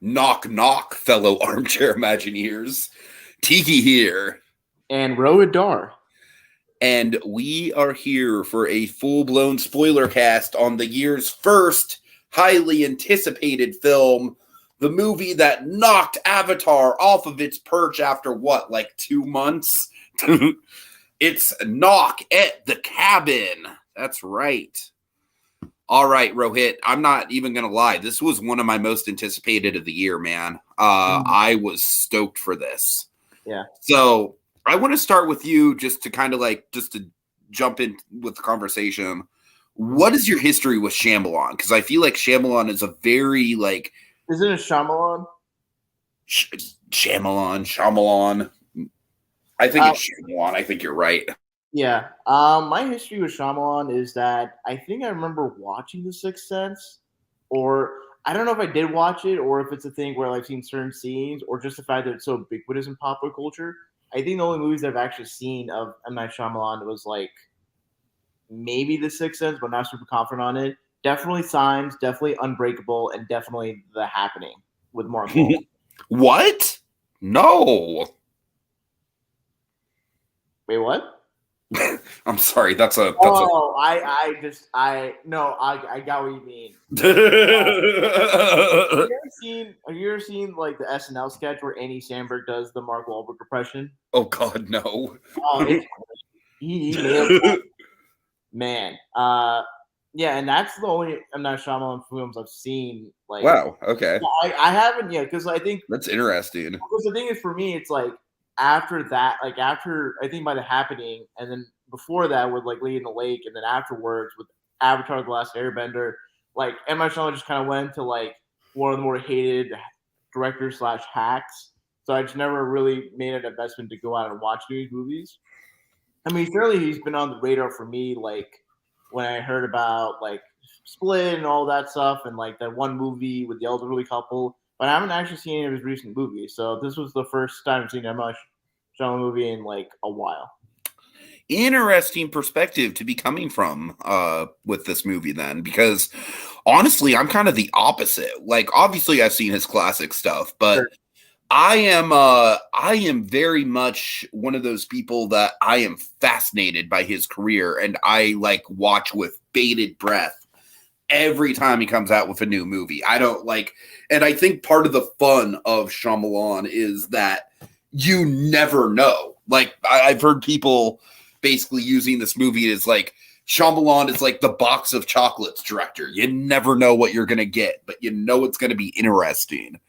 Knock, knock, fellow armchair Imagineers. Tiki here. And Rohith. And we are here for a full-blown spoiler cast on the year's first highly anticipated film, the movie that knocked Avatar off of its perch after what, like 2 months? It's Knock at the Cabin. That's right. All right, Rohit, I'm not even going to lie. This was one of my most anticipated of the year, man. I was stoked for this. Yeah. So I want to start with you just to jump in with the conversation. What is your history with Shyamalan? Because I feel like Shyamalan is a very like... Isn't it Shyamalan? Shyamalan. I think it's Shyamalan. I think you're right. Yeah. My history with Shyamalan is that I think I remember watching The Sixth Sense, or I don't know if I did watch it, or if it's a thing where I've seen certain scenes, or just the fact that it's so ubiquitous in popular culture. I think the only movies I've actually seen of M. Night Shyamalan was like maybe The Sixth Sense, but not super confident on it. Definitely Signs, definitely Unbreakable, and definitely The Happening with Mark Wahlberg. What? No. Wait, what? I'm sorry. I got what you mean. Have you ever seen like the SNL sketch where Andy Samberg does the Mark Wahlberg impression? Oh God, no. He nailed that. Man. Yeah, and that's the only M. Night Shyamalan films I've seen. Like, wow. Okay. I haven't yet because I think that's interesting. Because the thing is, for me, it's like after that, like after I think by The Happening, and then before that with like Lady in the Lake, and then afterwards with Avatar: The Last Airbender, like M. Night Shyamalan just kind of went to like one of the more hated directors / hacks. So I just never really made an investment to go out and watch these movies. I mean, surely he's been on the radar for me, like when I heard about like Split and all that stuff, and like that one movie with the elderly couple. But I haven't actually seen any of his recent movies, so this was the first time I've seen a much Shyamalan movie in like a while. Interesting perspective to be coming from with this movie then, because honestly, I'm kind of the opposite. Like, obviously, I've seen his classic stuff, but sure. I am very much one of those people that I am fascinated by his career, and I like watch with bated breath every time he comes out with a new movie. I don't like, and I think part of the fun of Shyamalan is that you never know. Like, I've heard people basically using this movie as like, Shyamalan is like the box of chocolates director. You never know what you're going to get, but you know it's going to be interesting.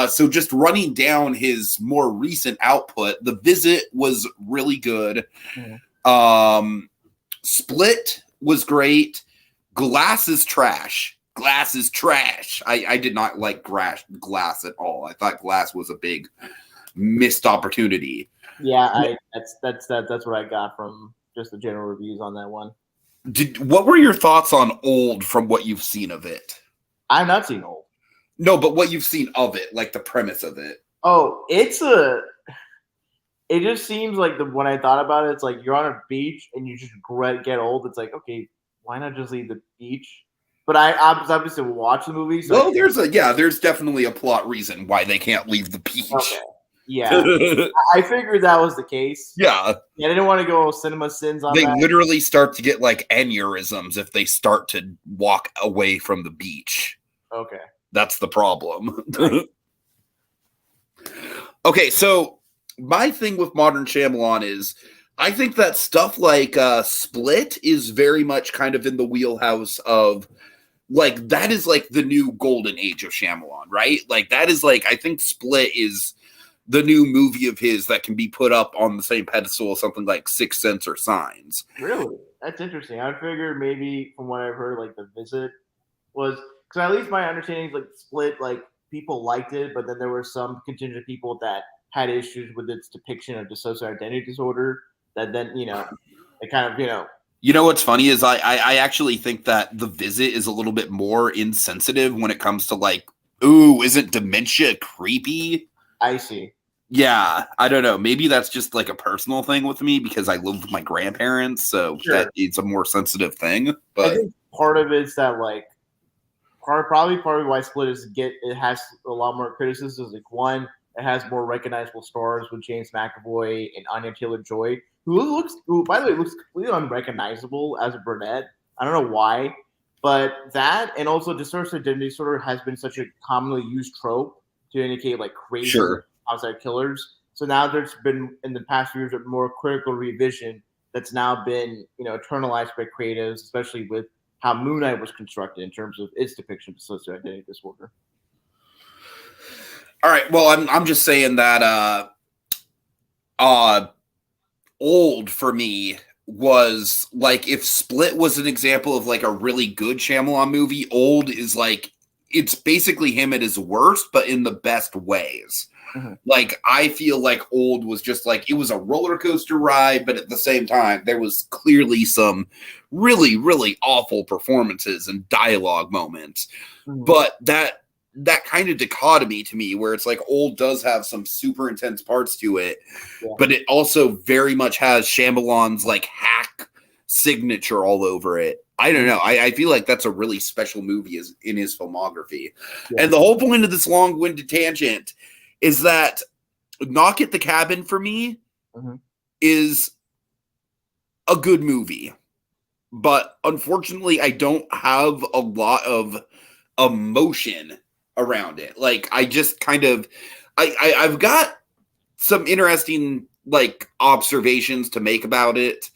So just running down his more recent output, The Visit was really good. Mm-hmm. Split was great. Glass is trash. I did not like Glass at all. I thought Glass was a big missed opportunity. Yeah, that's what I got from just the general reviews on that one. What were your thoughts on Old from what you've seen of it? I've not seen Old. No, but what you've seen of it, like the premise of it. Oh, it just seems like when I thought about it, it's like you're on a beach and you just get old. It's like, okay, why not just leave the beach? But I obviously watch the movie. So well, there's definitely a plot reason why they can't leave the beach. Okay. Yeah, I figured that was the case. Yeah. I didn't want to go cinema sins on that. They literally start to get like aneurysms if they start to walk away from the beach. Okay. That's the problem. Okay, so my thing with modern Shyamalan is I think that stuff like Split is very much kind of in the wheelhouse of like that is like the new golden age of Shyamalan, right? Like that is like I think Split is the new movie of his that can be put up on the same pedestal as something like Sixth Sense or Signs. Really? That's interesting. I figured maybe from what I've heard, like The Visit was because at least my understanding is like Split, like people liked it, but then there were some contingent of people that had issues with its depiction of dissociative identity disorder. That then it kind of You know what's funny is I actually think that The Visit is a little bit more insensitive when it comes to like, ooh, isn't dementia creepy? I see. Yeah, I don't know. Maybe that's just like a personal thing with me because I live with my grandparents, so that it's a more sensitive thing. But I think part of it is that like probably part of why Split it has a lot more criticisms. Like one, it has more recognizable stars with James McAvoy and Anya Taylor-Joy, who by the way looks completely unrecognizable as a brunette. I don't know why, but that and also distorted identity sort of has been such a commonly used trope to indicate like crazy outside killers. So now there's been in the past few years a more critical revision that's now been internalized by creatives, especially with how Moon Knight was constructed in terms of its depiction of dissociative identity disorder. All right. Well, I'm just saying that Old for me was like if Split was an example of like a really good Shyamalan movie, Old is like it's basically him at his worst, but in the best ways. Mm-hmm. Like I feel like Old was just like it was a roller coaster ride, but at the same time there was clearly some really, really awful performances and dialogue moments. Mm-hmm. But that kind of dichotomy to me where it's like Old does have some super intense parts to it, but it also very much has Shyamalan's like hack signature all over it. I don't know. I feel like that's a really special movie in his filmography. Yeah. And the whole point of this long-winded tangent is that Knock at the Cabin for me is a good movie. But unfortunately, I don't have a lot of emotion around it. Like I just kind of I've got some interesting like observations to make about it.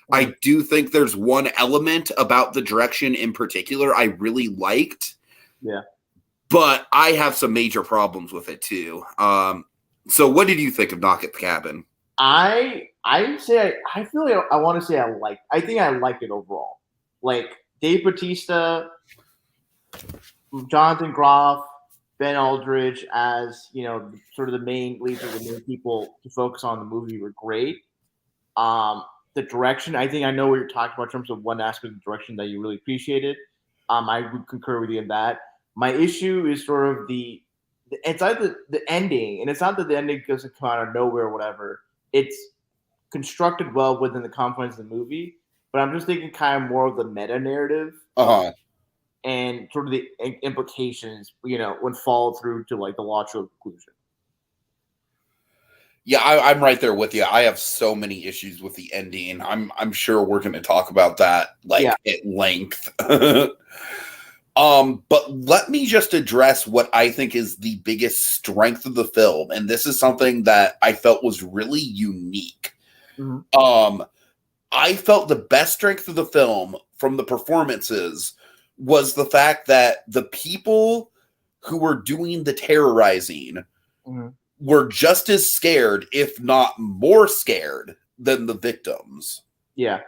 I do think there's one element about the direction in particular I really liked. Yeah. But I have some major problems with it too. So what did you think of Knock at the Cabin? I feel like I want to say I think I liked it overall. Like Dave Bautista, Jonathan Groff, Ben Aldridge as, sort of the main leads of the main people to focus on the movie were great. The direction, I think I know what you're talking about in terms of one aspect of the direction that you really appreciated. I would concur with you in that. My issue is sort of it's like the ending, and it's not that the ending doesn't come out of nowhere or whatever. It's constructed well within the confines of the movie, but I'm just thinking kind of more of the meta narrative and sort of the implications, when followed through to like the logical conclusion. Yeah, I'm right there with you. I have so many issues with the ending. I'm sure we're going to talk about that at length. But let me just address what I think is the biggest strength of the film, and this is something that I felt was really unique. Mm-hmm. I felt the best strength of the film from the performances was the fact that the people who were doing the terrorizing were just as scared, if not more scared, than the victims. Yeah.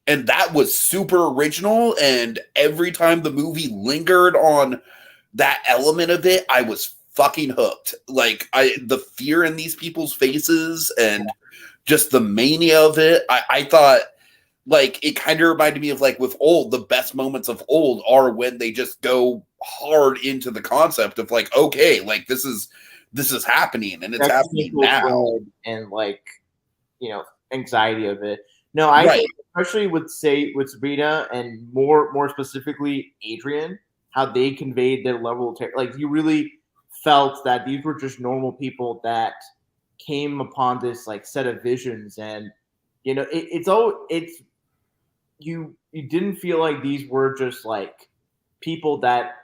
And that was super original. And every time the movie lingered on that element of it, I was fucking hooked. Like the fear in these people's faces and just the mania of it. I thought like it kind of reminded me of like with Old, the best moments of Old are when they just go hard into the concept of like, okay, like this is happening and it's happening now. And like, anxiety of it. No, I think especially with Sabrina and more specifically Adrian, how they conveyed their level of terror. Like you really felt that these were just normal people that came upon this like set of visions, and you didn't feel like these were just like people that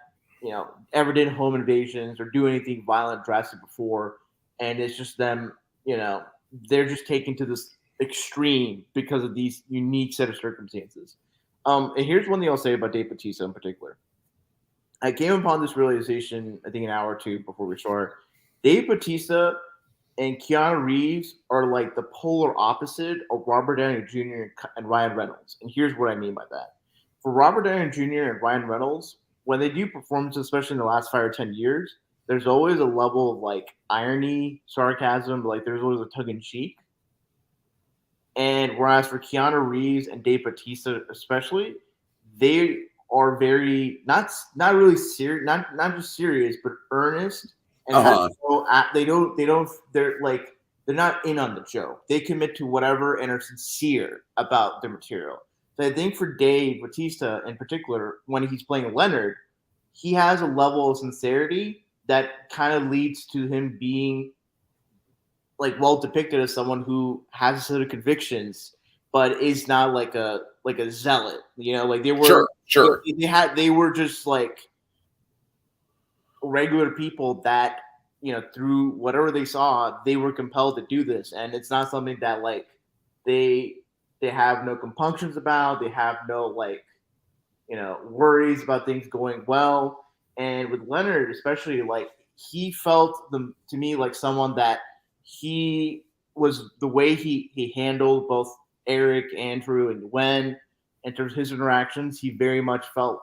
ever did home invasions or do anything violent drastic before, and it's just them, they're just taken to this extreme because of these unique set of circumstances. And here's one thing I'll say about Dave Bautista in particular. I came upon this realization, I think an hour or two before we start. Dave Bautista and Keanu Reeves are like the polar opposite of Robert Downey Jr. and Ryan Reynolds. And here's what I mean by that. For Robert Downey Jr. and Ryan Reynolds, when they do performances, especially in the last 5 or 10 years, there's always a level of like irony, sarcasm, like there's always a tongue in cheek. And whereas for Keanu Reeves and Dave Bautista especially, they are very not really serious, not just serious, but earnest. And they're not in on the joke. They commit to whatever and are sincere about their material. So I think for Dave Bautista in particular, when he's playing Leonard, he has a level of sincerity that kind of leads to him being like well depicted as someone who has a set of convictions, but is not like a zealot. You know, like they were sure. they were just like regular people that, you know, through whatever they saw, they were compelled to do this, and it's not something that like they have no compunctions about. They have no like, you know, worries about things going well. And with Leonard, especially, like he felt to me like someone that he was the way he handled both Eric, Andrew, and Gwen in terms of his interactions. He very much felt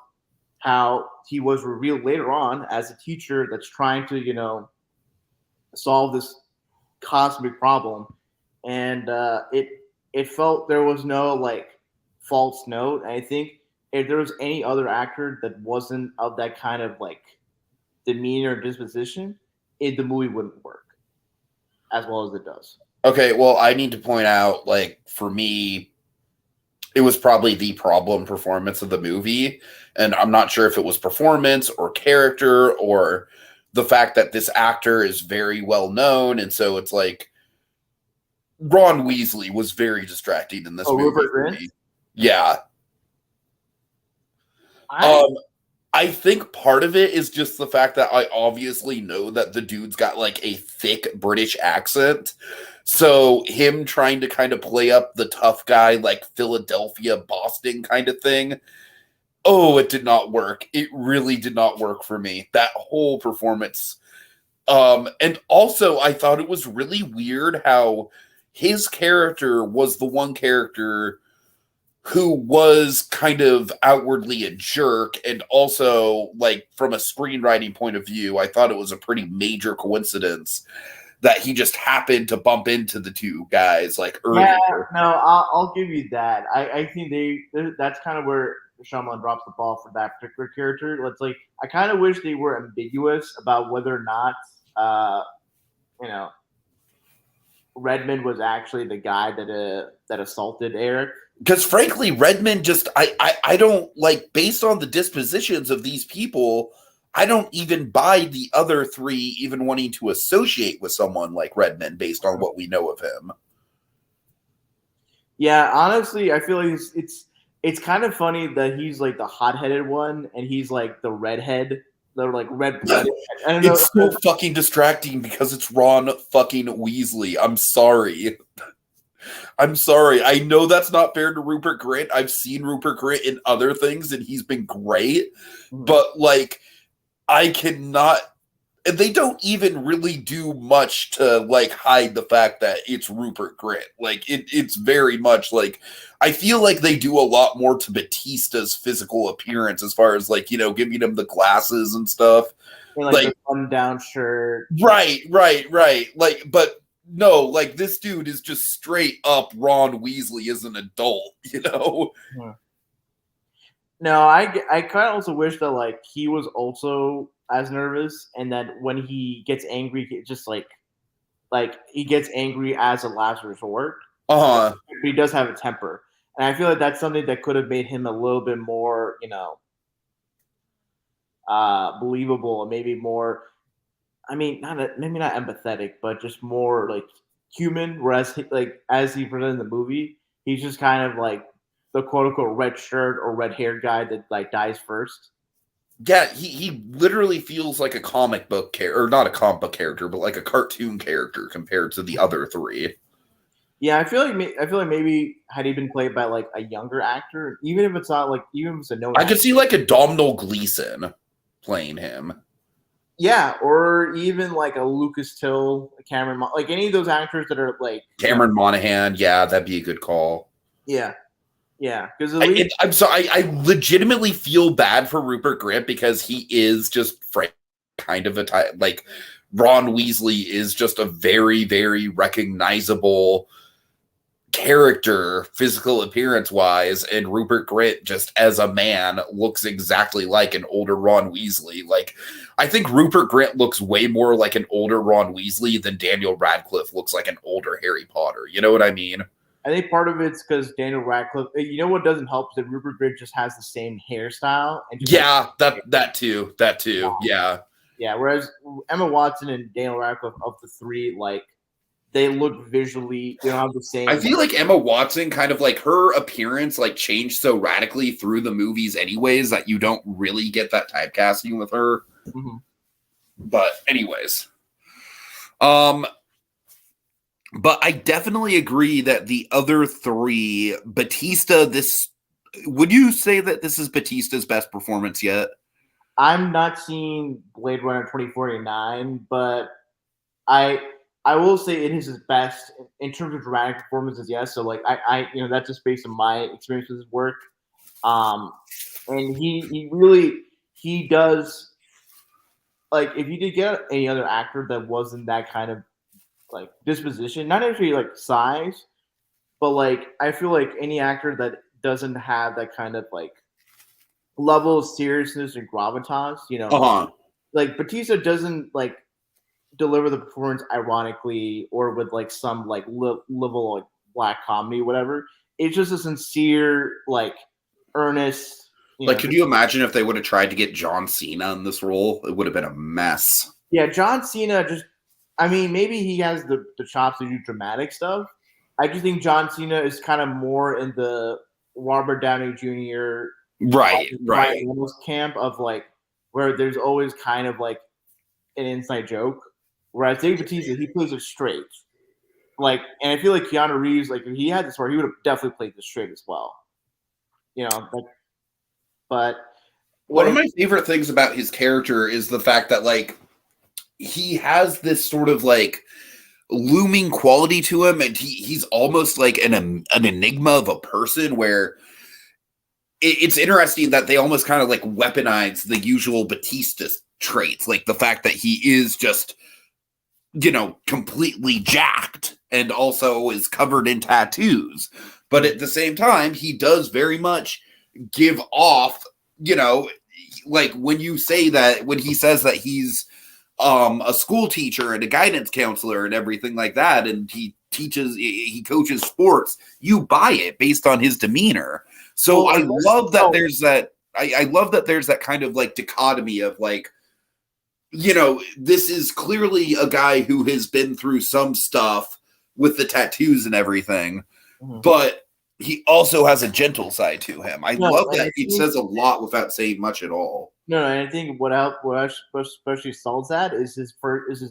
how he was revealed later on as a teacher that's trying to, you know, solve this cosmic problem, and it felt there was no like false note. And I think if there was any other actor that wasn't of that kind of like demeanor or disposition, the movie wouldn't work as well as it does. Okay, well, I need to point out, like, for me, it was probably the problem performance of the movie, and I'm not sure if it was performance or character or the fact that this actor is very well known, and so it's like Ron Weasley was very distracting in this movie. Rupert Grint? Yeah. I think part of it is just the fact that I obviously know that the dude's got like a thick British accent. So him trying to kind of play up the tough guy, like Philadelphia, Boston kind of thing. Oh, it did not work. It really did not work for me. That whole performance. And also I thought it was really weird how his character was the one character who was kind of outwardly a jerk, and also, like, from a screenwriting point of view, I thought it was a pretty major coincidence that he just happened to bump into the two guys, like, earlier. Yeah, no, I'll give you that. I think that's kind of where Shyamalan drops the ball for that particular character. It's like, I kind of wish they were ambiguous about whether or not, you know, Redmond was actually the guy that assaulted Eric. Because frankly, Redmond just, I don't, like, based on the dispositions of these people, I don't even buy the other three even wanting to associate with someone like Redmond based on what we know of him. Yeah, honestly, I feel like it's kind of funny that he's like the hot-headed one and he's like the redhead. They're like red-blooded. It's so fucking distracting because it's Ron fucking Weasley. I'm sorry. I'm sorry. I know that's not fair to Rupert Grint. I've seen Rupert Grint in other things and he's been great. But, like, I cannot... And they don't even really do much to, like, hide the fact that it's Rupert Grint. Like, it's very much, like... I feel like they do a lot more to Batista's physical appearance as far as, like, you know, giving him the glasses and stuff. And, like the button-down shirt. Right. Like, but... No, like, this dude is just straight up Ron Weasley as an adult, you know? No, I kind of also wish that, like, he was also as nervous, and that when he gets angry, he just, like he gets angry as a last resort. Uh-huh. But he does have a temper. And I feel like that's something that could have made him a little bit more, you know, believable, and maybe more... I mean, maybe not empathetic, but just more like human. Whereas, as he presented in the movie, he's just kind of like the quote unquote red shirt or red haired guy that like dies first. Yeah, he literally feels like a comic book character, or not a comic book character, but like a cartoon character compared to the other three. Yeah, I feel like maybe had he been played by like a younger actor, even if it's not like, even if it's a known I actor, could see like a Domhnall Gleeson playing him. Yeah, or even like a Lucas Till, Cameron, like any of those actors that are like Cameron Monaghan. Yeah, that'd be a good call. Yeah, because I'm sorry. I legitimately feel bad for Rupert Grint because he is just kind of like Ron Weasley is just a very, very recognizable character, physical appearance wise, and Rupert Grint just as a man looks exactly like an older Ron Weasley. Like, I think Rupert Grint looks way more like an older Ron Weasley than Daniel Radcliffe looks like an older Harry Potter. You know what I mean? I think part of it's because Daniel Radcliffe. You know what doesn't help is that Rupert Grint just has the same hairstyle. And just that too. Yeah. Yeah. Whereas Emma Watson and Daniel Radcliffe, of the three, like they look visually, they don't have the same. I feel like Emma Watson, kind of like her appearance, like changed so radically through the movies, anyways, that you don't really get that typecasting with her. Mm-hmm. But anyways, but I definitely agree that the other three, Batista, would you say that this is Batista's best performance yet? I'm not seeing Blade Runner 2049, but I will say it is his best in terms of dramatic performances. Yes, so like I that's just based on my experience with his work. And he does, like, if you did get any other actor that wasn't that kind of like disposition, not actually like size, but like I feel like any actor that doesn't have that kind of like level of seriousness and gravitas, like Batista doesn't like deliver the performance ironically or with like some like level like black comedy, whatever. It's just a sincere, like earnest. Could you imagine if they would have tried to get John Cena in this role? It would have been a mess. Yeah, John Cena maybe he has the chops to do dramatic stuff. I just think John Cena is kind of more in the Robert Downey Jr. Right. camp of like where there's always kind of like an inside joke. Whereas Dave Bautista, he plays it straight. Like, and I feel like Keanu Reeves, like if he had this where he would have definitely played this straight as well. But one of my favorite things about his character is the fact that like he has this sort of like looming quality to him, and he's almost like an enigma of a person where it's interesting that they almost kind of like weaponize the usual Batista traits, like the fact that he is just, completely jacked and also is covered in tattoos. But at the same time, he does very much give off, like when he says that he's a school teacher and a guidance counselor and everything like that, and he coaches sports, you buy it based on his demeanor. So I love that there's that. I love that there's that kind of like dichotomy of like, this is clearly a guy who has been through some stuff with the tattoos and everything, but he also has a gentle side to him. I love that he says a lot without saying much at all. No, and I think what especially solves that is his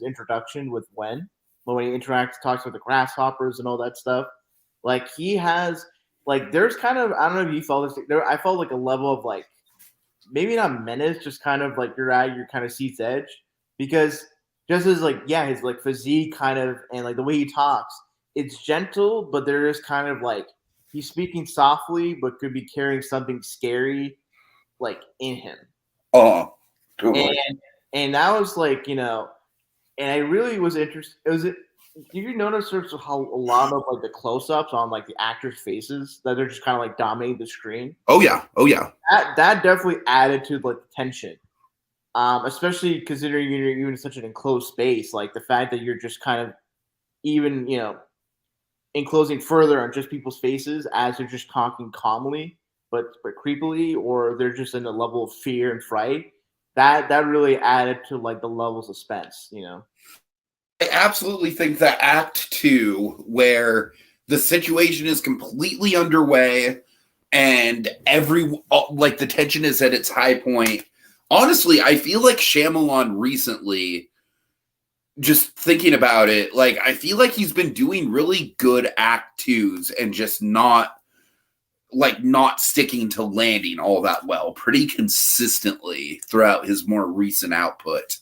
introduction with when he interacts, talks with the grasshoppers and all that stuff. Like he has, like, there's kind of, I don't know if you felt this. I felt like a level of like, maybe not menace, just kind of like you're at your kind of seat's edge, because just as like, yeah, his like physique kind of, and like the way he talks, it's gentle, but there is kind of like he's speaking softly, but could be carrying something scary, like in him. Oh, totally. And that was like, and I really was interested. Did you notice there's how a lot of like the close-ups on like the actors' faces that they're just kind of like dominating the screen? Oh yeah. That definitely added to like the tension, especially considering you're in such an enclosed space. Like the fact that you're just kind of even enclosing further on just people's faces as they're just talking calmly but creepily, or they're just in a level of fear and fright. That really added to like the level of suspense. I absolutely think that Act 2, where the situation is completely underway and the tension is at its high point. Honestly, I feel like Shyamalan recently, just thinking about it, like I feel like he's been doing really good Act 2s and just not sticking to landing all that well pretty consistently throughout his more recent output.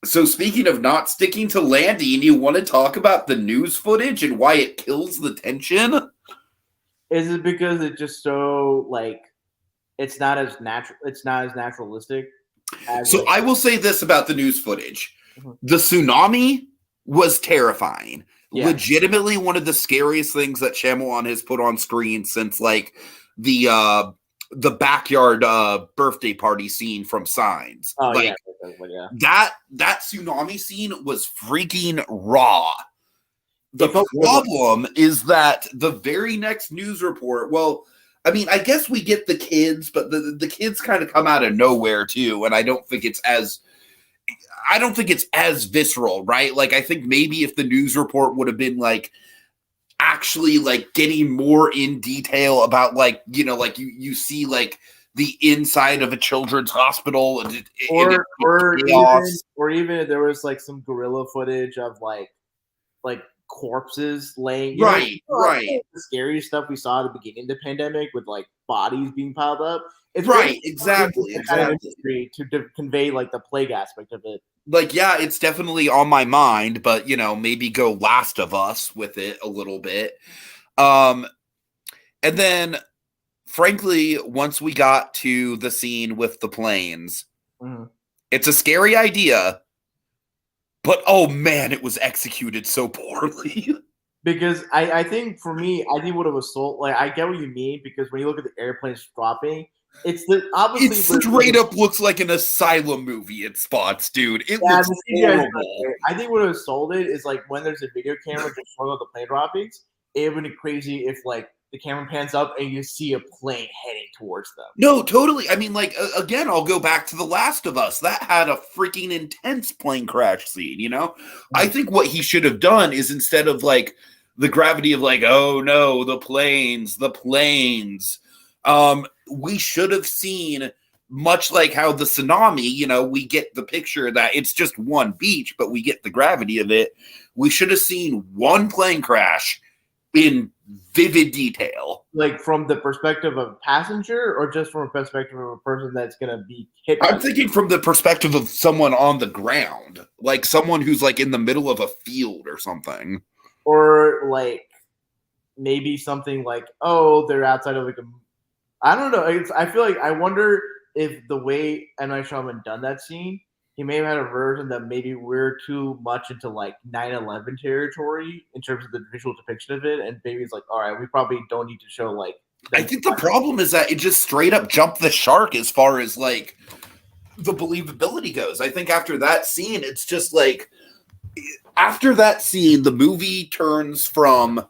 So speaking of not sticking to landing, you want to talk about the news footage and why it kills the tension? Is it because it's just so like it's not as natural? It's not as naturalistic. So I will say this about the news footage: the tsunami was terrifying. Yeah. Legitimately, one of the scariest things that Shyamalan has put on screen since like the backyard birthday party scene from Signs. Oh like, yeah. That tsunami scene was freaking raw. The problem is that the very next news report, well, I mean, I guess we get the kids, but the kids kind of come out of nowhere too, and I don't think it's as visceral, right? Like, I think maybe if the news report would have been like actually like getting more in detail about like, you know, like you see like the inside of a children's hospital or even there was like some guerrilla footage of like corpses laying, right. The scary stuff we saw at the beginning of the pandemic with like bodies being piled up. It's right, exactly. To convey like the plague aspect of it. Like, yeah, it's definitely on my mind, but you know, maybe go Last of Us with it a little bit. And then, frankly, once we got to the scene with the planes, it's a scary idea. But, oh, man, it was executed so poorly. Because I think, for me, I think what it was sold, like, I get what you mean, because when you look at the airplanes dropping, obviously... It straight up looks like an asylum movie in spots, dude. It looks horrible. I think what it was sold is, like, when there's a video camera just showing all the plane droppings, it would be crazy if, like, the camera pans up and you see a plane heading towards them. No, totally. I mean, like, again, I'll go back to The Last of Us. That had a freaking intense plane crash scene, you know? I think what he should have done is, instead of, like, the gravity of, like, oh, no, the planes, we should have seen, much like how the tsunami, you know, we get the picture that it's just one beach, but we get the gravity of it. We should have seen one plane crash in vivid detail. Like, from the perspective of a passenger, or just from a perspective of a person that's going to be hit? I'm thinking from the perspective of someone on the ground, like someone who's like in the middle of a field or something. Or like maybe something like, oh, they're outside of like I don't know. I feel like, I wonder if the way M. Night Shyamalan done that scene, he may have had a version that maybe we're too much into like 9/11 territory in terms of the visual depiction of it, and maybe it's like, all right, we probably don't need to show like. I think the problem is that it just straight up jumped the shark as far as like the believability goes. I think after that scene, it's just like, after that scene, the movie turns from,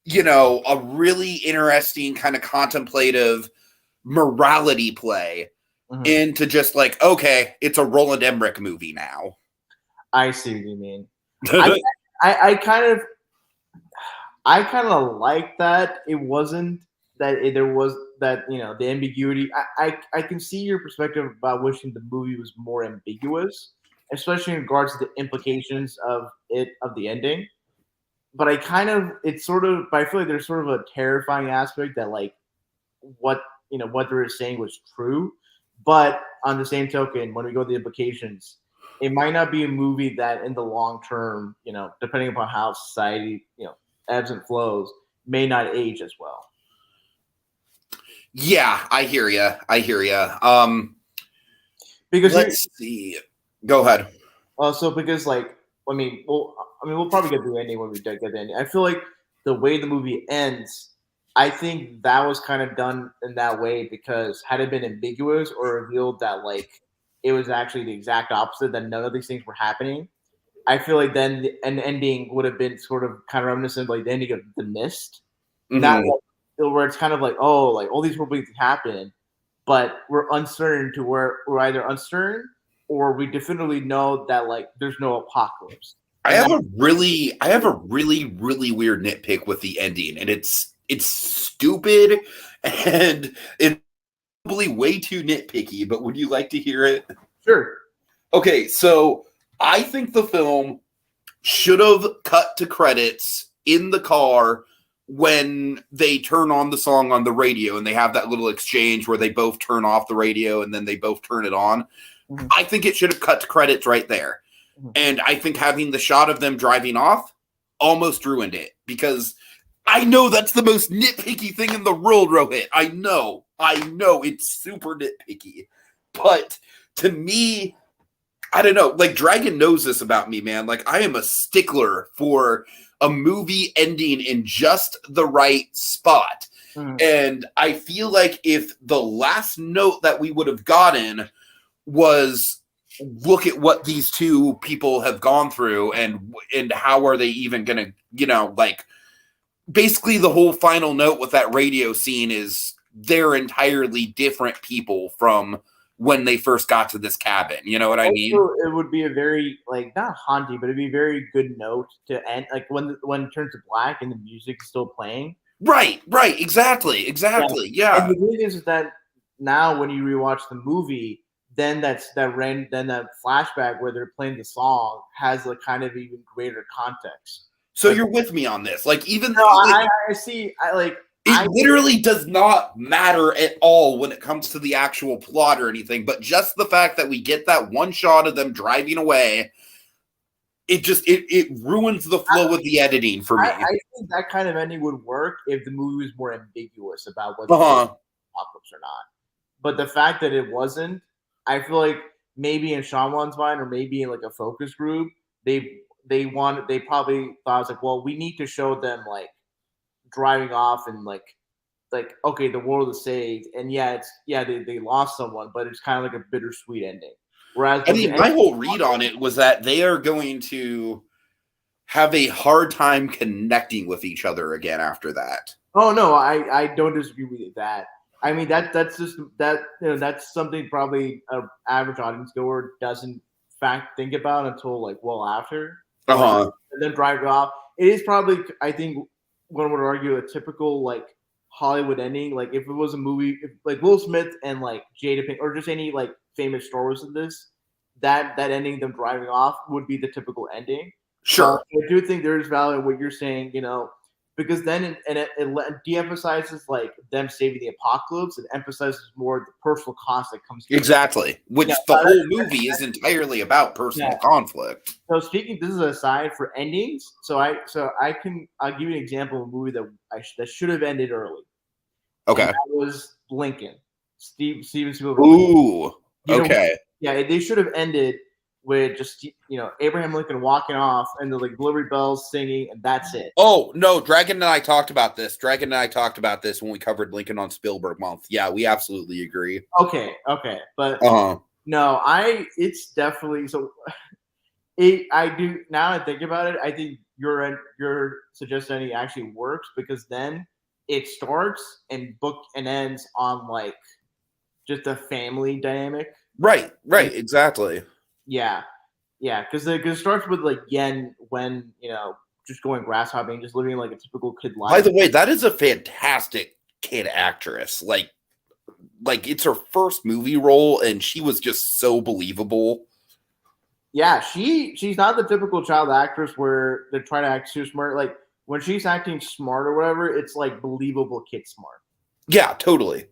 you know, a really interesting kind of contemplative morality play into just like, okay, it's a Roland Emmerich movie now. I see what you mean. I kind of like that. It wasn't that there was that, you know, the ambiguity. I can see your perspective about wishing the movie was more ambiguous, especially in regards to the implications of the ending. But I feel like there's sort of a terrifying aspect that like what they were saying was true. But on the same token, when we go to the implications, it might not be a movie that in the long term, you know, depending upon how society, you know, ebbs and flows, may not age as well. Yeah, I hear you. Because let's see. Go ahead. Because like, we'll probably get to the ending when we get to the ending. I feel like the way the movie ends, I think that was kind of done in that way because had it been ambiguous or revealed that like it was actually the exact opposite, that none of these things were happening, I feel like then an ending would have been sort of kind of reminiscent of like the ending of The Mist. Not like, where it's kind of like, oh, like all these probabilities happen, but we're uncertain to where we're either uncertain or we definitively know that like there's no apocalypse. I have a really weird nitpick with the ending, and it's stupid and it's probably way too nitpicky, but would you like to hear it? Sure. Okay, so I think the film should have cut to credits in the car when they turn on the song on the radio and they have that little exchange where they both turn off the radio and then they both turn it on. Mm-hmm. I think it should have cut to credits right there. Mm-hmm. And I think having the shot of them driving off almost ruined it, because I know that's the most nitpicky thing in the world, Rohit. I know it's super nitpicky, but to me, I don't know, like Dragon knows this about me, man. Like I am a stickler for a movie ending in just the right spot. And I feel like if the last note that we would have gotten was look at what these two people have gone through and how are they even going to, you know, like basically the whole final note with that radio scene is they're entirely different people from when they first got to this cabin. You know what I mean? It would be a very, like, not haunting, but it'd be a very good note to end, like when it turns to black and the music's still playing. Right, exactly. Yeah. And the thing is that now when you rewatch the movie, then that flashback where they're playing the song has a kind of even greater context. So you're with me on this, like even no, like, I see. It literally does not matter at all when it comes to the actual plot or anything, but just the fact that we get that one shot of them driving away, it just it ruins the flow of the editing for me. I think that kind of ending would work if the movie was more ambiguous about whether apocalypse or not. But the fact that it wasn't, I feel like maybe in Shyamalan's mind or maybe in like a focus group, they probably thought, it's like, well, we need to show them like driving off and like okay, the world is saved, and they lost someone, but it's kind of like a bittersweet ending. Whereas I mean, my whole read on it was that they are going to have a hard time connecting with each other again after that. Oh no, I don't disagree with that. I mean that's just that's something probably an average audience goer doesn't think about until like well after. And then drive off. It is probably, I think, one would argue a typical like Hollywood ending. Like if it was a movie, like Will Smith and like Jada Pinkett, or just any like famous stars in this, that ending, them driving off, would be the typical ending. Sure. I do think there is value in what you're saying, because then it de-emphasizes like them saving the apocalypse and emphasizes more the personal cost that comes. Exactly, which the whole movie is entirely about personal conflict. So speaking, this is an aside for endings. I'll give you an example of a movie that should have ended early. Okay, and that was Lincoln. Steven Spielberg. Ooh, okay. They should have ended with just Abraham Lincoln walking off and the like Liberty Bells singing, and that's it. Oh no, Dragon and I talked about this. When we covered Lincoln on Spielberg Month. Yeah, we absolutely agree. Okay, but no, it's definitely so. I do now that I think about it. I think your suggestion actually works, because then it starts and ends on like just a family dynamic. Right, exactly. Yeah, because it starts with like Yen when just going grasshopping, just living like a typical kid life. By the way, that is a fantastic kid actress. Like it's her first movie role, and she was just so believable. Yeah, she's not the typical child actress where they try to act too smart. Like when she's acting smart or whatever, it's like believable kid smart. Yeah, totally.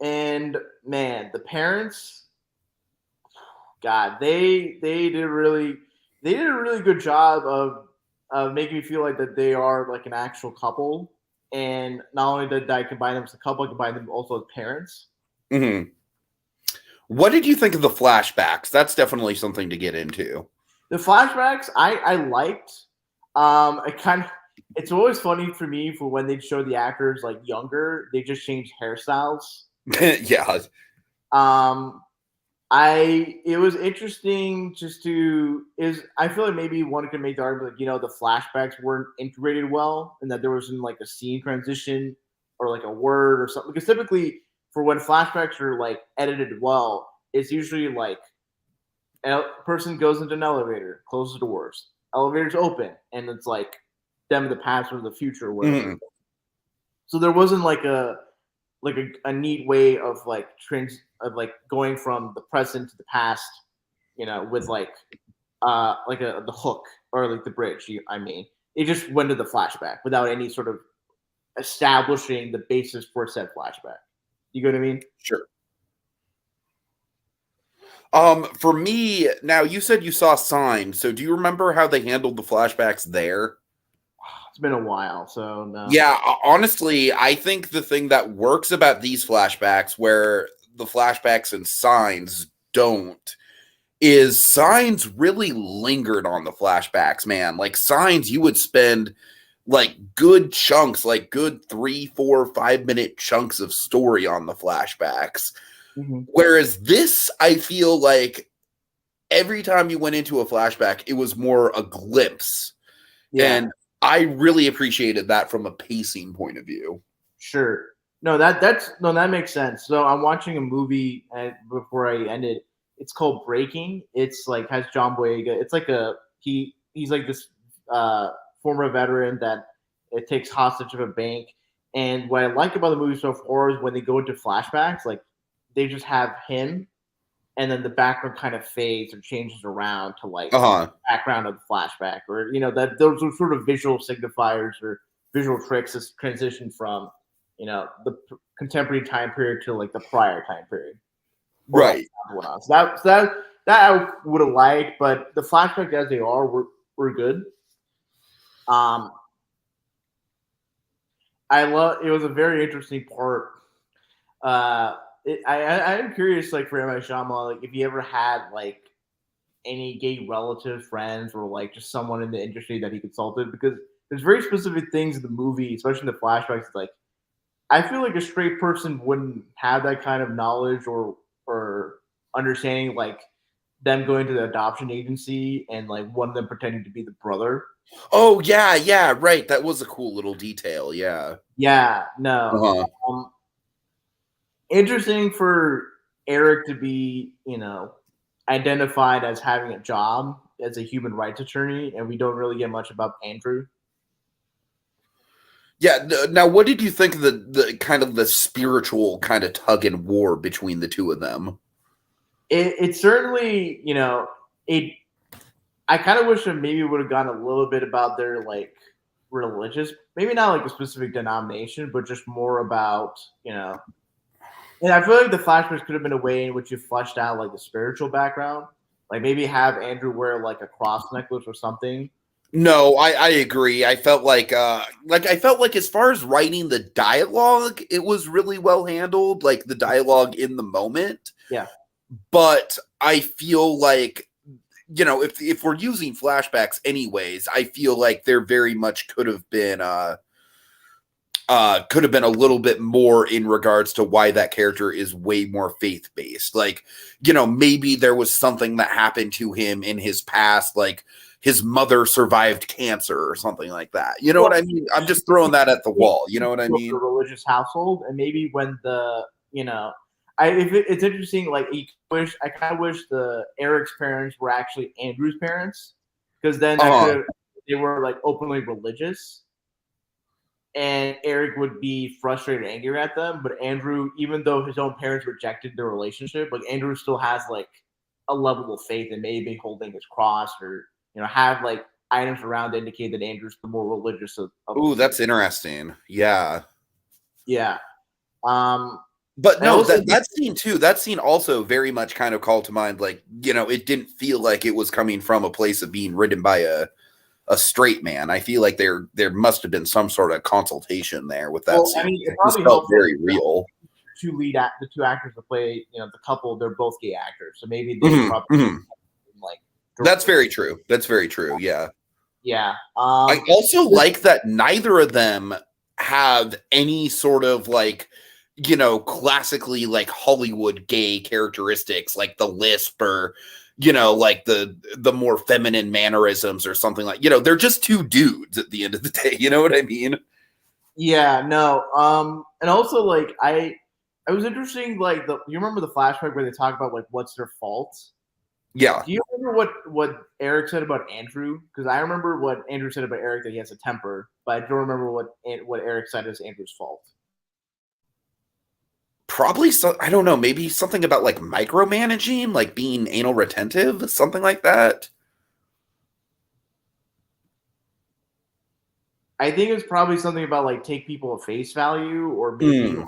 And man, the parents, God, they did a really good job of making me feel like that they are like an actual couple. And not only did I combine them as a couple, I combined them also as parents. Mm-hmm. What did you think of the flashbacks? That's definitely something to get into. The flashbacks, I liked. It's always funny for me for when they show the actors like younger, they just change hairstyles. Yeah. It was interesting I feel like maybe one could make the argument like, the flashbacks weren't integrated well, and that there wasn't like a scene transition or like a word or something. Because typically for when flashbacks are like edited well, it's usually like a person goes into an elevator, closes the doors, elevator's open, and it's like them in the past or the future or whatever. Mm-hmm. So there wasn't like a neat way of like going from the present to the past, with like the hook or like the bridge. I mean, it just went to the flashback without any sort of establishing the basis for said flashback. You get what I mean? Sure. For me, now you said you saw Signs, so do you remember how they handled the flashbacks there? It's been a while, so no. Yeah, honestly, I think the thing that works about these flashbacks, where the flashbacks and Signs don't, is Signs really lingered on the flashbacks, man. Like Signs, you would spend like good chunks, like good 3, 4, 5 minute chunks of story on the flashbacks. Mm-hmm. Whereas this, I feel like every time you went into a flashback, it was more a glimpse. Yeah. And I really appreciated that from a pacing point of view. Sure. No, that makes sense. So I'm watching a movie before I ended. It's called Breaking. It's like has John Boyega. It's like he's like this former veteran that it takes hostage of a bank. And what I like about the movie so far is when they go into flashbacks, like they just have him, and then the background kind of fades or changes around to like background of the flashback, or that those are sort of visual signifiers or visual tricks that transition from the contemporary time period to like the prior time period. Right. So that I would have liked, but the flashbacks as they are were good. I love it was a very interesting part. I am curious, like for M. Night Shyamalan, like if you ever had like any gay relatives, friends, or like just someone in the industry that he consulted, because there's very specific things in the movie, especially in the flashbacks. Like I feel like a straight person wouldn't have that kind of knowledge or understanding, like them going to the adoption agency and like one of them pretending to be the brother. Oh yeah, right. That was a cool little detail. Yeah. Yeah, no. Interesting for Eric to be, identified as having a job as a human rights attorney, and we don't really get much about Andrew. Yeah. Now, what did you think of the kind of the spiritual kind of tug and war between the two of them? It certainly, it. I kind of wish that maybe would have gotten a little bit about their like religious, maybe not like a specific denomination, but just more about, And I feel like the flashbacks could have been a way in which you fleshed out like the spiritual background, like maybe have Andrew wear like a cross necklace or something. No, I agree. I felt like as far as writing the dialogue, it was really well handled, like the dialogue in the moment. Yeah. But I feel like, if we're using flashbacks anyways, I feel like there very much could have been a little bit more in regards to why that character is way more faith-based. Like, maybe there was something that happened to him in his past, like his mother survived cancer or something like that. You know what I mean? I'm just throwing that at the wall. You know what I mean? A religious household, and maybe when it's interesting. Like, I kind of wish the Eric's parents were actually Andrew's parents, because then they were like openly religious, and Eric would be frustrated and angry at them. But Andrew, even though his own parents rejected their relationship, like Andrew still has like a level of faith and maybe holding his cross or have like items around to indicate that Andrew's the more religious of Ooh, that's interesting. Yeah. Yeah. But no, that scene also very much kind of called to mind, like, it didn't feel like it was coming from a place of being written by a straight man. I feel like there must have been some sort of consultation there with that scene. I mean, it probably felt very real. The two actors that play, the couple, they're both gay actors, so maybe they probably like. That's very true. That's very true. Yeah. Yeah. I also like that neither of them have any sort of like, classically like Hollywood gay characteristics, like the lisp or, like the more feminine mannerisms or something like, they're just two dudes at the end of the day. You know what I mean? Yeah, no. And also like I was interesting, like you remember the flashback where they talk about like what's their fault? Yeah. Do you remember what Eric said about Andrew? Because I remember what Andrew said about Eric, that he has a temper, but I don't remember what Eric said is Andrew's fault. Probably I don't know, maybe something about like micromanaging, like being anal retentive, something like that. I think it's probably something about like take people at face value, or maybe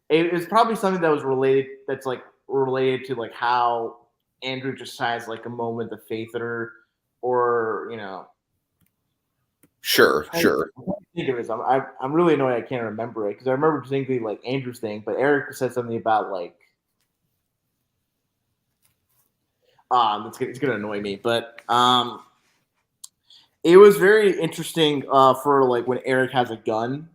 it's probably something that was related. That's like related to like how Andrew just has like a moment of faith in her, or Sure. I think of it. I'm really annoyed I can't remember it, because I remember distinctly like Andrew's thing, but Eric said something about like it's gonna annoy me, but it was very interesting for like when Eric has a gun.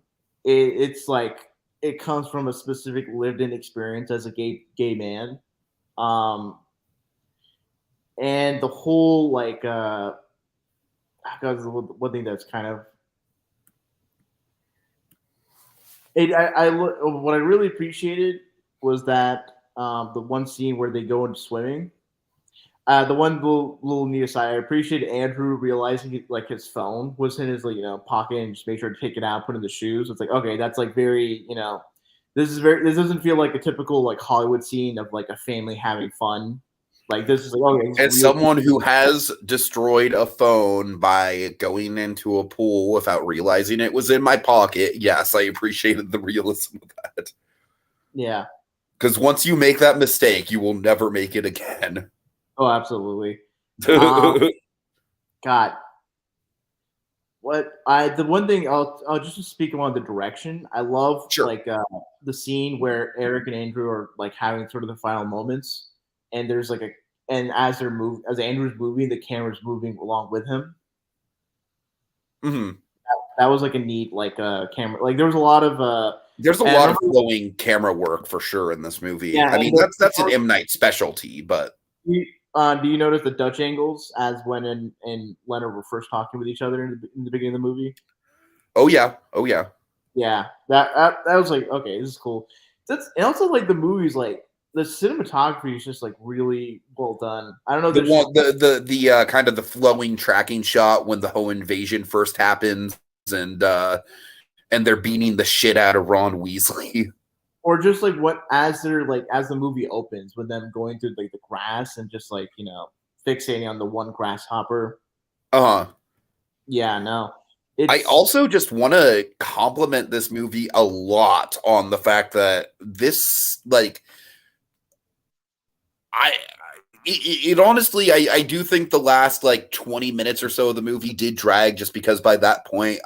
It's like it comes from a specific lived-in experience as a gay man, and the whole like one thing that's kind of what I really appreciated was that the one scene where they go into swimming. The one little neat aside, I appreciate Andrew realizing like his phone was in his pocket and just make sure to take it out, put it in the shoes. It's like, okay, that's like very this doesn't feel like a typical like Hollywood scene of like a family having fun. Like this is like, okay, as someone who has destroyed a phone by going into a pool without realizing it was in my pocket, yes, I appreciated the realism of that. Yeah, because once you make that mistake, you will never make it again. Oh, absolutely. God, the one thing I'll just speak on the direction. I love like the scene where Eric and Andrew are like having sort of the final moments, and there's like as Andrew's moving, the camera's moving along with him. Mm-hmm. That was like a neat camera. Like there was a lot of there's a lot of flowing camera work for sure in this movie. Yeah, I mean that's an M. Night specialty, but. Do you notice the Dutch angles as when and Leonard were first talking with each other in the beginning of the movie? Oh yeah. Yeah, that was like, okay, this is cool. And also like the movie's like the cinematography is just like really well done. I don't know the kind of the flowing tracking shot when the whole invasion first happens and they're beating the shit out of Ron Weasley. Or just like as the movie opens with them going through like the grass and just like fixating on the one grasshopper. Yeah, no. I also just want to compliment this movie a lot on the fact that this like honestly I do think the last like 20 minutes or so of the movie did drag just because by that point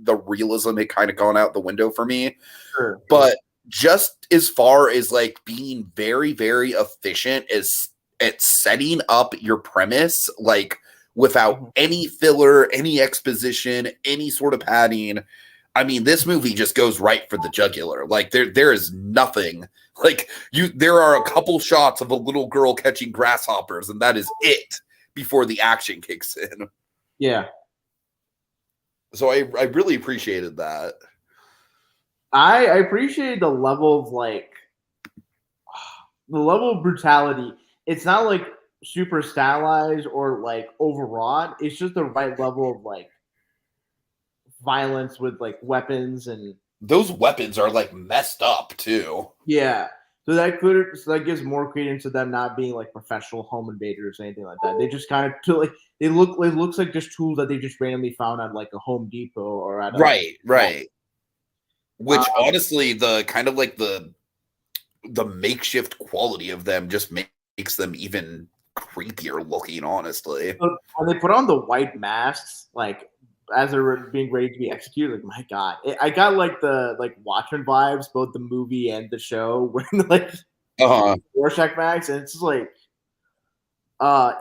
the realism had kind of gone out the window for me. Sure. But just as far as like being very, very efficient as at setting up your premise, like without any filler, any exposition, any sort of padding. I mean, this movie just goes right for the jugular. Like there is nothing like there are a couple shots of a little girl catching grasshoppers and that is it before the action kicks in. Yeah. So I really appreciated that. I appreciate the level of brutality. It's not like super stylized or like overwrought. It's just the right level of like violence with like weapons, and those weapons are like messed up too. Yeah. So that gives more credence to them not being like professional home invaders or anything like that. They just kind of it looks like just tools that they just randomly found at like a Home Depot or at right. Which honestly, the kind of like the makeshift quality of them just makes them even creepier looking, honestly. When they put on the white masks, like as they're being ready to be executed, like my God, I got like the Watchmen vibes, both the movie and the show, when like Rorschach masks, and it's just like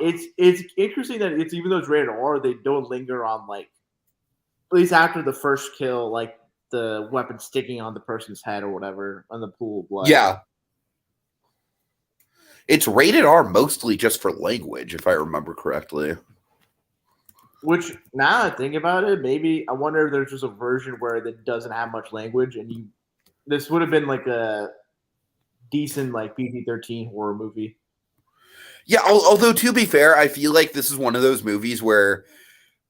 it's interesting that it's even though it's rated R, they don't linger on like at least after the first kill, like the weapon sticking on the person's head or whatever on the pool of blood. Yeah. It's rated R mostly just for language, if I remember correctly. Which, now I think about it, maybe I wonder if there's just a version where it doesn't have much language, and this would have been like a decent like PG-13 horror movie. Yeah, although to be fair, I feel like this is one of those movies where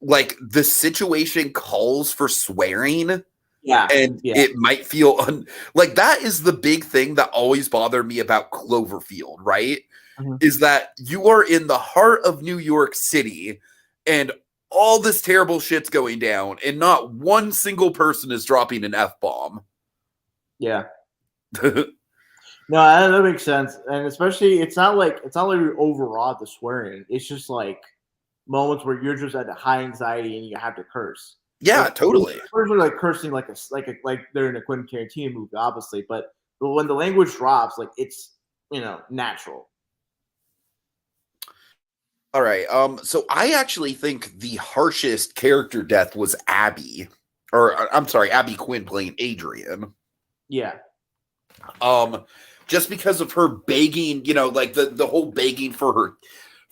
like the situation calls for swearing. Yeah, and it might feel like that is the big thing that always bothered me about Cloverfield, right? Mm-hmm. Is that you are in the heart of New York City and all this terrible shit's going down and not one single person is dropping an F-bomb. Yeah. No, that makes sense. And especially it's not like you're overawed the swearing. It's just like moments where you're just at a high anxiety and you have to curse. Yeah, like, totally. First, we're like cursing like they're in a Quentin Tarantino movie, obviously, but when the language drops, like it's natural. All right. So I actually think the harshest character death was Abby, or I'm sorry, Abby Quinn playing Adrian. Yeah. Just because of her begging, like the whole begging for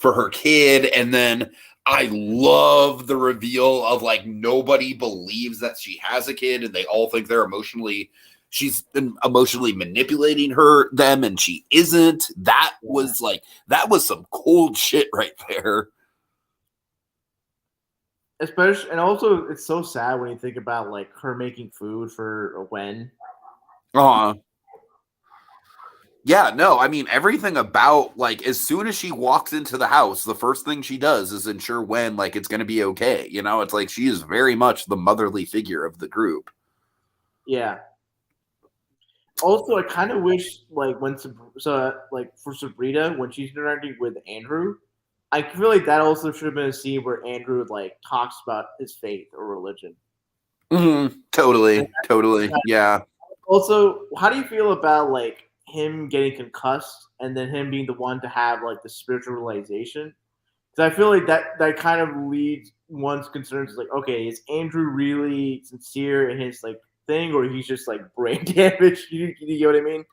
her kid, and then I love the reveal of like nobody believes that she has a kid, and they all think she's been emotionally manipulating them, and she isn't. That was some cold shit right there. Especially, and also it's so sad when you think about like her making food for Wen. Yeah, no, I mean, everything about, like, as soon as she walks into the house, the first thing she does is ensure Wen, like, it's going to be okay. It's like she is very much the motherly figure of the group. Yeah. Also, I kind of wish, like, for Sabrina, when she's interacting with Andrew, I feel like that also should have been a scene where Andrew, like, talks about his faith or religion. Mm-hmm. Totally. Yeah. Also, how do you feel about, like, him getting concussed and then him being the one to have like the spiritual realization? Because I feel like that kind of leads one's concerns like, okay, is Andrew really sincere in his like thing, or he's just like brain damaged? You know what I mean?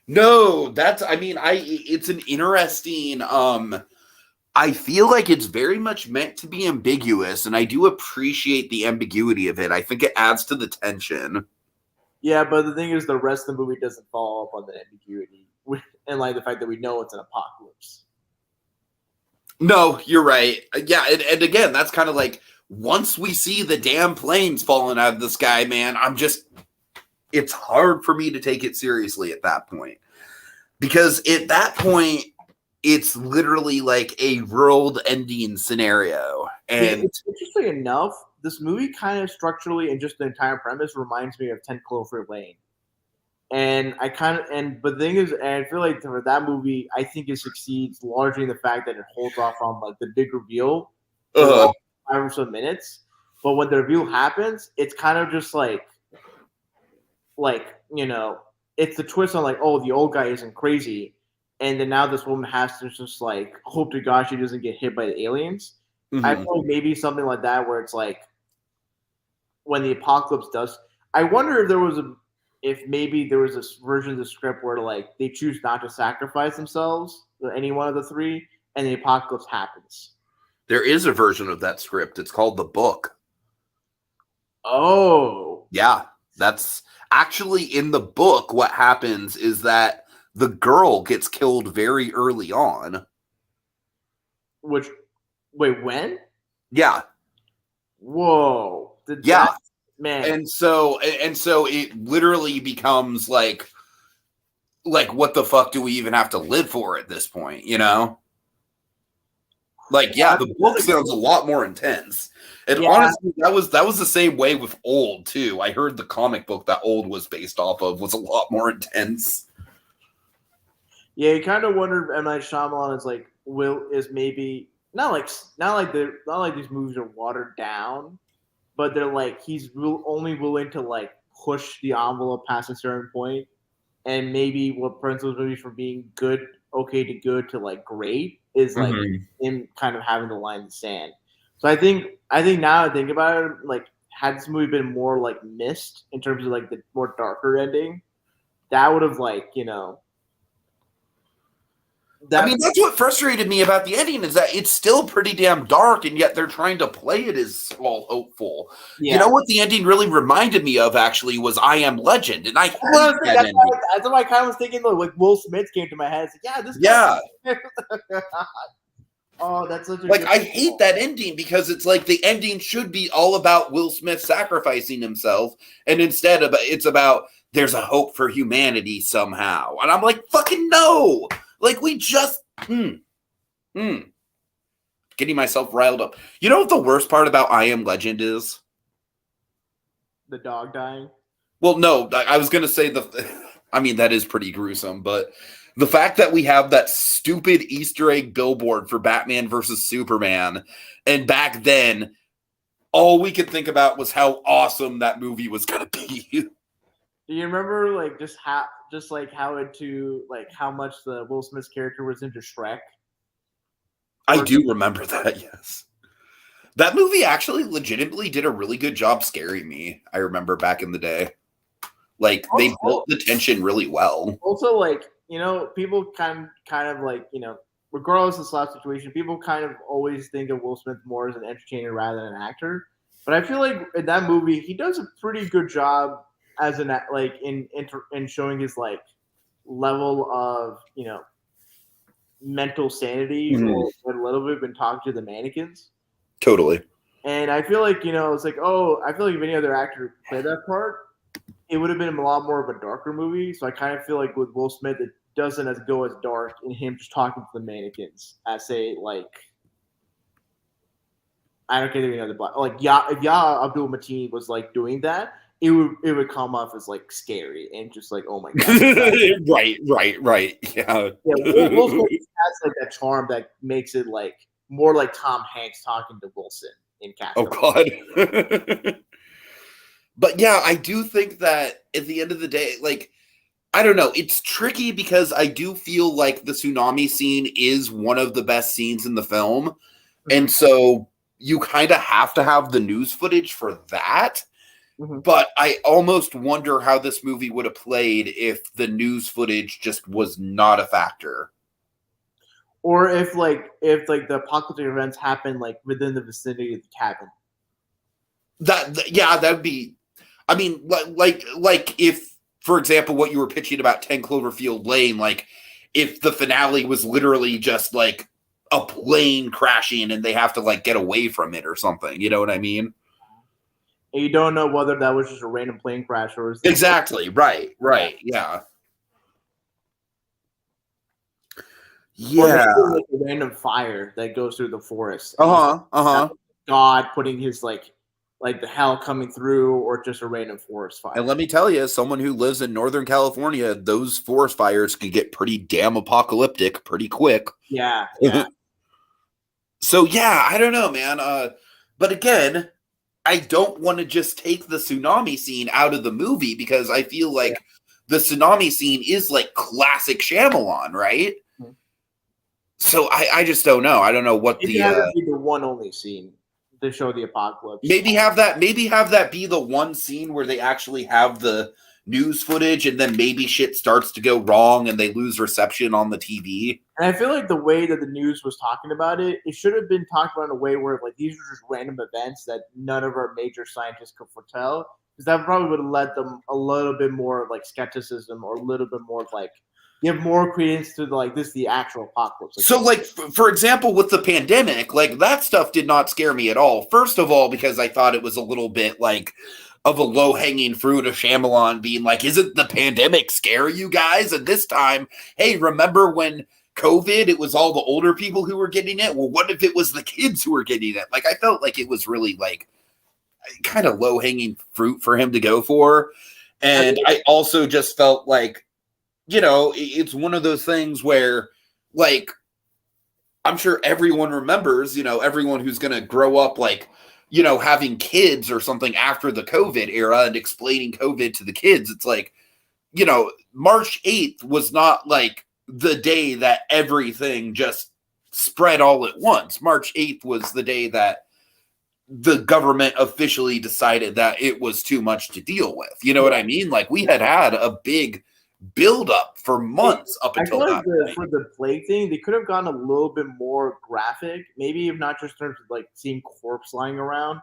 No, it's an interesting I feel like it's very much meant to be ambiguous, and I do appreciate the ambiguity of it. I think it adds to the tension. Yeah, but the thing is, the rest of the movie doesn't follow up on the ambiguity, and like the fact that we know it's an apocalypse. No, you're right. Yeah, and again, that's kind of like once we see the damn planes falling out of the sky, man, it's hard for me to take it seriously at that point. Because at that point, it's literally like a world-ending scenario. And it's interesting enough, this movie kind of structurally and just the entire premise reminds me of 10 Cloverfield Lane. And but the thing is, and I feel like for that movie, I think it succeeds largely in the fact that it holds off on like the big reveal for 5 or so minutes. But when the reveal happens, it's kind of just like, it's the twist on like, oh, the old guy isn't crazy. And then now this woman has to just like hope to God she doesn't get hit by the aliens. Mm-hmm. I feel like maybe something like that where it's like when the apocalypse does. I wonder if maybe there was this version of the script where like they choose not to sacrifice themselves, any one of the three, and the apocalypse happens. There is a version of that script. It's called The Book. Oh. Yeah, that's actually in the book. What happens is that the girl gets killed very early on. Wait, when? Yeah. Whoa. Man. And so it literally becomes like what the fuck do we even have to live for at this point, Like, yeah, the book sounds a lot more intense. And honestly, that was the same way with Old too. I heard the comic book that Old was based off of was a lot more intense. Yeah, you kind of wonder if M. Night Shyamalan is maybe not like these movies are watered down, but they're like he's only willing to like push the envelope past a certain point, and maybe what prevents those movies from being good, okay to good to like great is like him kind of having the line in the sand. So I think now I think about it, like had this movie been more like missed in terms of like the more darker ending, that would have that's what frustrated me about the ending is that it's still pretty damn dark, and yet they're trying to play it as all hopeful. Yeah. You know what the ending really reminded me of actually was I Am Legend, and that's what I kind of was thinking. Like Will Smith came to my head. Oh, that's such a I hate that ending because it's like the ending should be all about Will Smith sacrificing himself, and instead it's about there's a hope for humanity somehow, and I'm like, fucking no. Like, we just, getting myself riled up. You know what the worst part about I Am Legend is? The dog dying? Well, no, I was going to say that is pretty gruesome, but the fact that we have that stupid Easter egg billboard for Batman versus Superman, and back then, all we could think about was how awesome that movie was going to be. Do you remember like how much the Will Smith's character was into Shrek? I do remember that, yes. That movie actually legitimately did a really good job scaring me. I remember back in the day. Like they built the tension really well. Also, like, you know, people kind of like, you know, regardless of the slap situation, people kind of always think of Will Smith more as an entertainer rather than an actor. But I feel like in that movie, he does a pretty good job as an like in showing his like level of, you know, mental sanity or a little bit when talking to the mannequins. Totally. And I feel like, you know, it's like, oh, I feel like if any other actor played that part, it would have been a lot more of a darker movie. So I kind of feel like with Will Smith, it doesn't go as dark in him just talking to the mannequins as say like I don't get another black like if Yahya Abdul Mateen was like doing that, it would come off as like scary and just like, oh my god. right. Yeah. Will Smith has like that charm that makes it like more like Tom Hanks talking to Wilson in Cast. Oh god. But yeah, I do think that at the end of the day, like, I don't know, it's tricky because I do feel like the tsunami scene is one of the best scenes in the film. Mm-hmm. And so you kind of have to have the news footage for that. Mm-hmm. But I almost wonder how this movie would have played if the news footage just was not a factor. Or if the apocalyptic events happen like within the vicinity of the cabin. That'd be, I mean, like if, for example, what you were pitching about 10 Cloverfield Lane, like if the finale was literally just like a plane crashing and they have to like get away from it or something, you know what I mean? And you don't know whether that was just a random plane crash or exactly right, yeah. Yeah, or like a random fire that goes through the forest. God putting his like the hell coming through, or just a random forest fire. And let me tell you, someone who lives in Northern California, those forest fires can get pretty damn apocalyptic pretty quick. Yeah. So yeah, I don't know, man. But again, I don't want to just take the tsunami scene out of the movie because I feel like the tsunami scene is like classic Shyamalan, right? Mm-hmm. So I just don't know. I don't know what be the one only scene to show the apocalypse. Maybe have that be the one scene where they actually have the news footage, and then maybe shit starts to go wrong and they lose reception on the TV. And I feel like the way that the news was talking about it, it should have been talked about in a way where like these were just random events that none of our major scientists could foretell, because that probably would have led them a little bit more of like skepticism, or a little bit more of like give more credence to like this is the actual apocalypse. Like, so like for example with the pandemic, like that stuff did not scare me at all. First of all, because I thought it was a little bit like of a low-hanging fruit of Shyamalan being like, isn't the pandemic scare you guys? And this time, hey, remember when COVID, it was all the older people who were getting it? Well, what if it was the kids who were getting it? Like, I felt like it was really like kind of low-hanging fruit for him to go for. And I also just felt like, you know, it's one of those things where like, I'm sure everyone remembers, you know, everyone who's going to grow up like, you know, having kids or something after the COVID era and explaining COVID to the kids. It's like, you know, March 8th was not like the day that everything just spread all at once. March 8th was the day that the government officially decided that it was too much to deal with. You know what I mean? Like we had a big build up for months up until that point. For the plague thing, they could have gone a little bit more graphic, maybe if not just in terms of like seeing corpse lying around,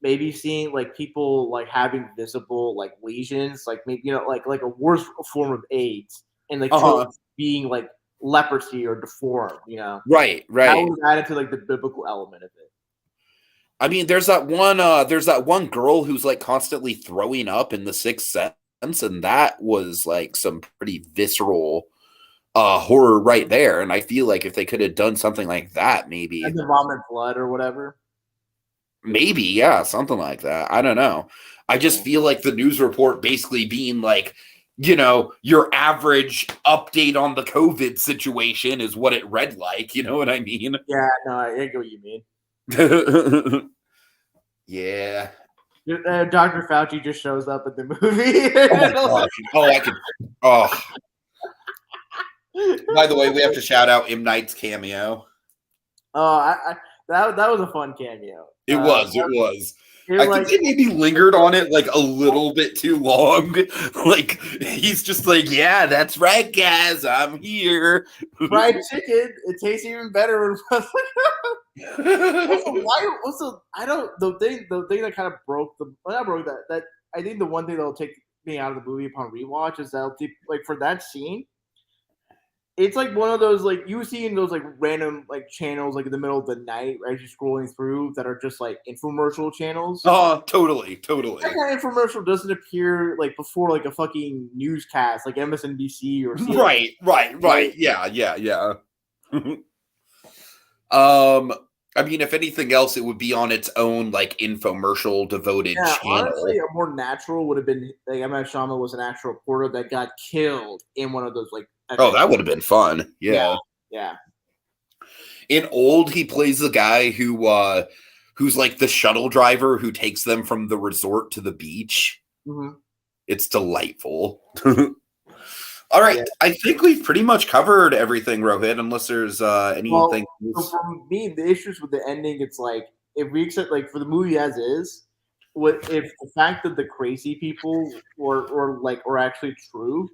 maybe seeing like people like having visible like lesions, like maybe, you know, like a worse form of AIDS, and like being like leprosy or deformed, you know. Right. That was added to like the biblical element of it. I mean, there's that one girl who's like constantly throwing up in The Sixth Sense. And that was like some pretty visceral horror right there. And I feel like if they could have done something like that, maybe and the vomit blood or whatever, maybe, yeah, something like that. I don't know. I just feel like the news report basically being like, you know, your average update on the COVID situation is what it read like. You know what I mean? Yeah, no, I get what you mean. Yeah. Dr. Fauci just shows up at the movie. By the way, we have to shout out M. Night's cameo. Oh, that was a fun cameo. It was. I think they maybe lingered on it like a little bit too long. Like he's just like, yeah, that's right, guys, I'm here. Fried chicken, it tastes even better. Also, why? Also, I don't. The thing that kind of broke the. Well, not broke that. I think the one thing that'll take me out of the movie upon rewatch is that like for that scene, it's like one of those like you see in those like random like channels like in the middle of the night as you're scrolling through that are just like infomercial channels. Oh, totally. That kind of infomercial doesn't appear like before like a fucking newscast like MSNBC or CNN. Right. Yeah. I mean, if anything else, it would be on its own like infomercial devoted channel. Honestly, a more natural would have been like M. Night Shyamalan was an actual reporter that got killed in one of those like. Oh, that would have been fun. Yeah. In Old, he plays the guy who's like the shuttle driver who takes them from the resort to the beach. Mm-hmm. It's delightful. All right, I think we've pretty much covered everything, Rohit, unless there's anything. So for me, the issues with the ending, it's like if we accept like for the movie as is, if the fact that the crazy people were actually true,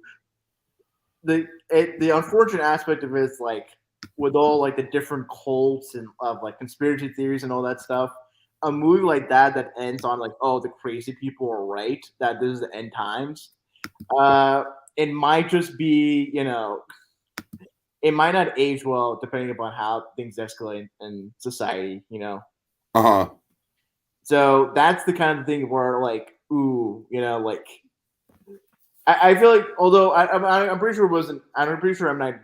the unfortunate aspect of it is like with all like the different cults and of like conspiracy theories and all that stuff. A movie like that ends on like, oh, the crazy people are right, that this is the end times. It might just be, it might not age well depending upon how things escalate in society, Uh-huh. So that's the kind of thing where like, ooh, like I feel like although I'm pretty sure I'm not,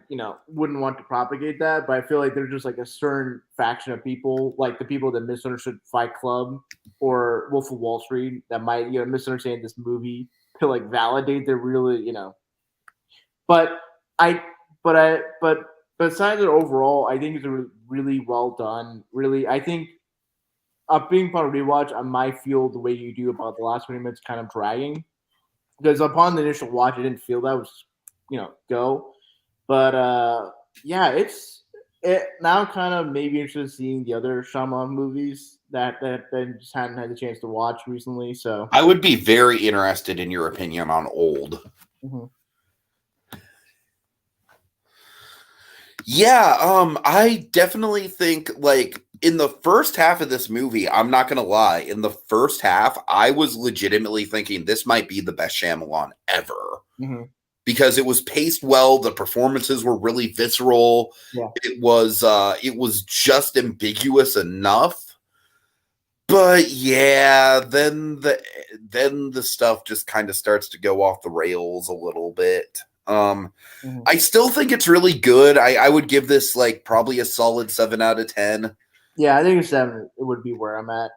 wouldn't want to propagate that, but I feel like there's just like a certain faction of people, like the people that misunderstood Fight Club or Wolf of Wall Street, that might misunderstand this movie to like validate their really, But besides it overall, I think it's a really well done. Really, I think being upon a rewatch, I might feel the way you do about the last 20 minutes kind of dragging. Because upon the initial watch, I didn't feel that was, go. But yeah, it now kind of maybe interested in seeing the other Shyamalan movies that just hadn't had the chance to watch recently. So I would be very interested in your opinion on Old. Mm-hmm. Yeah, I definitely think like in the first half of this movie, I'm not gonna lie, in the first half, I was legitimately thinking this might be the best Shyamalan ever. Mm-hmm. Because it was paced well, the performances were really visceral. Yeah. It was just ambiguous enough. But yeah, then the stuff just kind of starts to go off the rails a little bit. I still think it's really good. I would give this like probably a solid 7 out of 10. Yeah, I think a 7 it would be where I'm at.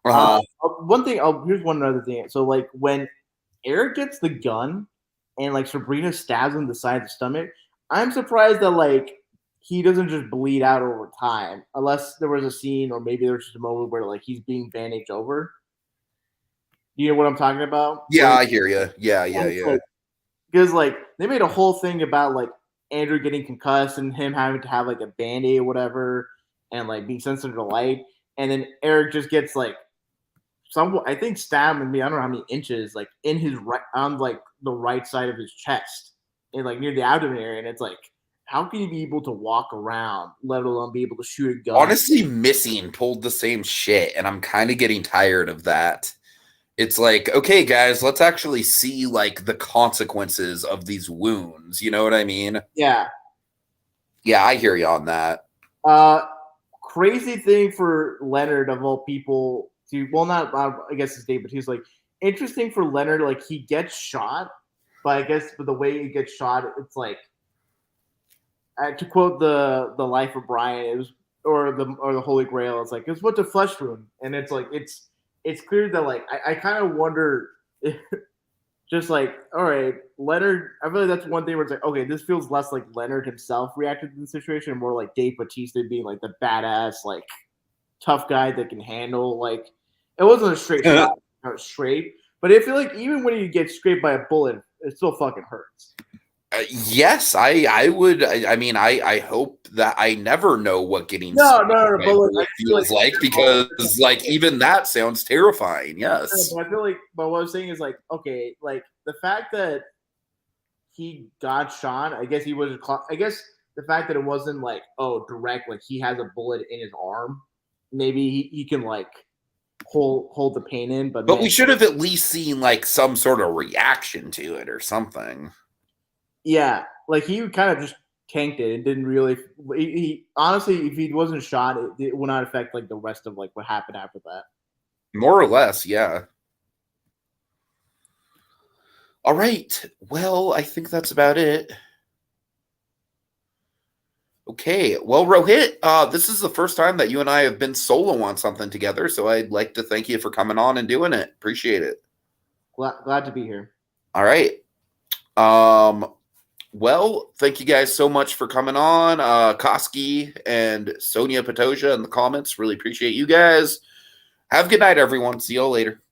Here's one other thing. So like when Eric gets the gun and like Sabrina stabs him in the side of the stomach, I'm surprised that like he doesn't just bleed out over time, unless there was a scene or maybe there's just a moment where like he's being bandaged over. You know what I'm talking about? Yeah, I hear you. Yeah. Because like they made a whole thing about like Andrew getting concussed and him having to have like a band-aid or whatever and like being sensitive to light, and then Eric just gets like I think stabbed me, I don't know how many inches, like in his right on like the right side of his chest and like near the abdomen area, and it's like, how can you be able to walk around, let alone be able to shoot a gun? Honestly, Missing pulled the same shit, and I'm kind of getting tired of that. It's like, okay, guys, let's actually see like the consequences of these wounds. You know what I mean? Yeah. Yeah, I hear you on that. Crazy thing for Leonard of all people to, well, not I guess his name, but he's like interesting for Leonard. Like he gets shot, but I guess the way he gets shot, it's like to quote the Life of Brian, it was or the Holy Grail. It's like it's what the flesh wound, and it's like it's clear that like I kind of wonder, just like, all right, Leonard. I feel like that's one thing where it's like, okay, this feels less like Leonard himself reacted to the situation, and more like Dave Bautista being like the badass, like tough guy that can handle. Like it wasn't a straight shot, straight, but I feel like even when you get scraped by a bullet, it still fucking hurts. Yes, I would. I mean, I hope that I never know what getting No, like, but really feels like, because like even that sounds terrifying. Yes, but I feel like, but what I'm saying is like, okay, like the fact that he got shot, I guess he was. I guess the fact that it wasn't like, oh, direct, like he has a bullet in his arm, maybe he can like hold the pain in. But we should have at least seen like some sort of reaction to it or something. Yeah, like he kind of just tanked it and didn't really. He honestly, if he wasn't shot, it would not affect like the rest of like what happened after that. More or less, yeah. All right. Well, I think that's about it. Okay. Well, Rohit, this is the first time that you and I have been solo on something together, so I'd like to thank you for coming on and doing it. Appreciate it. Glad to be here. All right. Well, thank you guys so much for coming on. Koski and Sonia Patoja in the comments. Really appreciate you guys. Have a good night, everyone. See you all later.